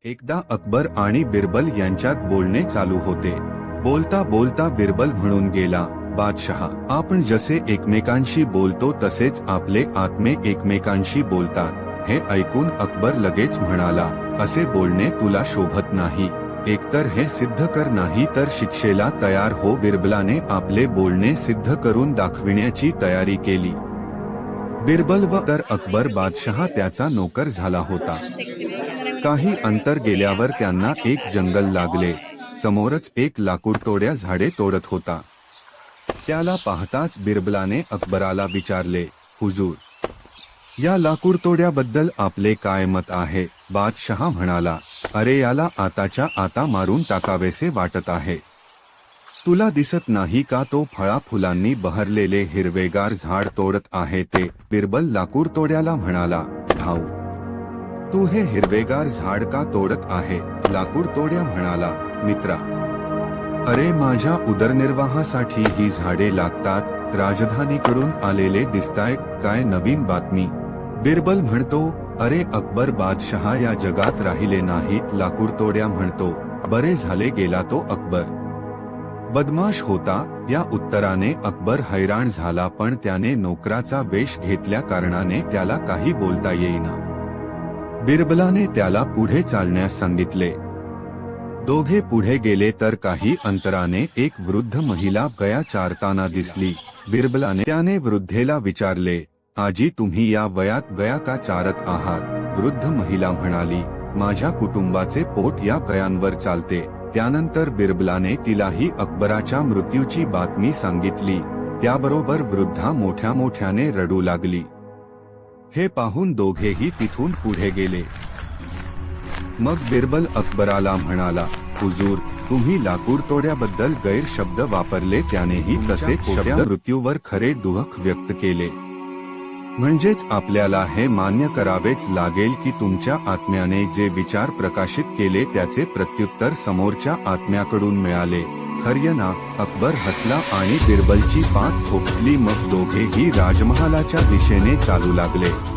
एकदा अकबर आणि बिरबल यांच्यात बोलणे चालू होते. बोलता बोलता बिरबल म्हणून गेला, बादशहा, आपण जसे एकमेकांशी बोलतो तसेच आपले आत्मे एकमेकांशी बोलतात. हे ऐकून अकबर लगेच म्हणाला, असे बोलणे तुला शोभत नाही. एकतर हे सिद्ध कर, नाही तर शिक्षेला तयार हो. बिरबलाने आपले बोलणे सिद्ध करून दाखविण्याची तयारी केली. बिरबल व तर अकबर बादशहा त्याचा नोकर झाला होता. काही अंतर गेल्यावर त्यांना एक जंगल लागले. समोरच एक लाकूडतोड्या झाडे तोडत होता. त्याला पाहताच बिरबलाने अकबराला विचारले, हुजूर, या लाकूडतोड्याबद्दल आपले काय मत आहे? बादशहा म्हणाला, अरे याला आताच्या आता मारून टाकावेसे वाटत आहे. तुला दिसत नाही का तो फळा फुलांनी बहरलेले हिरवेगार झाड तोडत आहे ते? बिरबल लाकूडतोड्याला म्हणाला, भाऊ, तू हे हिरवेगार झाड का तोडत आहे? लाकूडतोड्या म्हणाला, मित्रा, अरे माझ्या उदरनिर्वाहासाठी ही झाडे लागतात. राजधानीकडून आलेले दिसताय काय नवीन बातमी? बिरबल म्हणतो, अरे अकबर बादशहा या जगात राहिले नाहीत. लाकूडतोड्या म्हणतो, बरे झाले गेला तो अकबर. बदमाश होता. या उत्तराने अकबर हैराण झाला, पण त्याने नोकराचा वेश घेतल्या कारणाने त्याला काही बोलता येईना. बिरबलाने त्याला पुढे चालण्यास सांगितले. दोघे पुढे गेले तर काही अंतराने एक वृद्ध महिला गया चारताना दिसली. बिरबलाने त्याने वृद्धेला विचारले, आजी, तुम्ही या वयात गया का चारत आहात? वृद्ध महिला म्हणाली, माझ्या कुटुंबाचे पोट या गयांवर चालते. त्यानंतर बिरबलाने तिलाही अकबराच्या मृत्यूची बातमी सांगितली. त्याबरोबर वृद्धा मोठ्या मोठ्याने रडू लागली. हे पाहून दोघेही तिथून पुढे गेले. मग बिरबल अकबराला म्हणाला, हुजूर, तुम्ही लाकूडतोड्याबद्दल गैरशब्द वापरले. त्यानेही तसेच शब्द मृत्यूवर खरे दुःख व्यक्त केले. म्हणजेच आपल्याला हे मान्य करावेच लागेल की तुमच्या आत्म्याने जे विचार प्रकाशित केले त्याचे प्रत्युत्तर समोरच्या आत्म्याकडून मिळाले. खर्य ना? अकबर हसला आणि बिरबलची पाठ थोपटली. मग दोघेही राजमहालाच्या दिशेने चालू लागले.